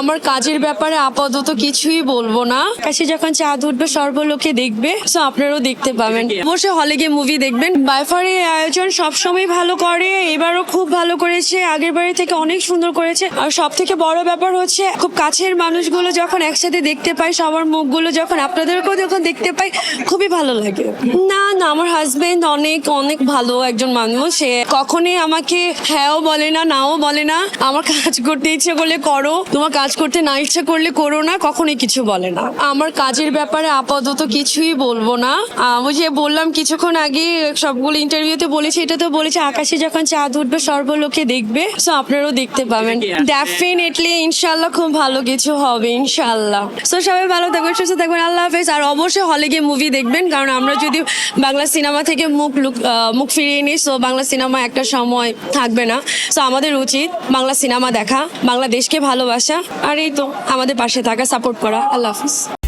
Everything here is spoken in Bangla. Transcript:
আমার কাজের ব্যাপারে আপাতত কিছুই বলবো না। কাছে যখন চাঁদ উঠবে সর্বলোকে দেখবে, তো আপনারাও দেখতে পাবেন। অবশ্যই হলে গিয়ে মুভি দেখবেন। বাইফারের আয়োজন সবসময় ভালো করে, এবারও খুব ভালো করেছে, আগের বাড়ি থেকে অনেক সুন্দর করেছে। আর সব থেকে বড় ব্যাপার হচ্ছে খুব কাছের মানুষগুলো যখন একসাথে দেখতে পাই, সবার মুখগুলো যখন আপনাদেরকেও যখন দেখতে পাই, খুবই ভালো লাগে। না না, আমার হাজবেন্ড অনেক অনেক ভালো একজন মানুষ। সে কখনই আমাকে হ্যাঁও বলে না, নাও বলে না। আমার কাজ করতে ইচ্ছে করলে করো, তোমার কাজ করতে না ইচ্ছে করলে করো না, কখনোই কিছু বলে না। আমার কাজের ব্যাপারে আপাতত কিছুই বলবো না। ওই যে বললাম কিছুক্ষণ আগে, সবগুলো ইন্টারভিউতে বলেছি, এটা তো বলেছি আকাশে যখন চাঁদ উঠবে সর্বলোকে দেখবে, তো আপনারাও দেখতে পাবেন। ডেফিনেটলি ইনশাল্লাহ খুব ভালো কিছু হবে ইনশাল্লাহ। তো সবাই ভালো থাকবেন, সুস্থ থাকবেন, আল্লাহ হাফেজ। আর অবশ্যই হলে গিয়ে মুভি দেখবেন, কারণ আমরা যদি বাংলা সিনেমা থেকে মুখ ফিরিয়ে নিই, তো বাংলা সিনেমা একটা সময় থাকবে না। তো আমাদের উচিত বাংলা সিনেমা দেখা, বাংলাদেশকে ভালোবাসা, আর এই তো আমাদের পাশে থাকা, সাপোর্ট করা। আল্লাহ হাফিজ।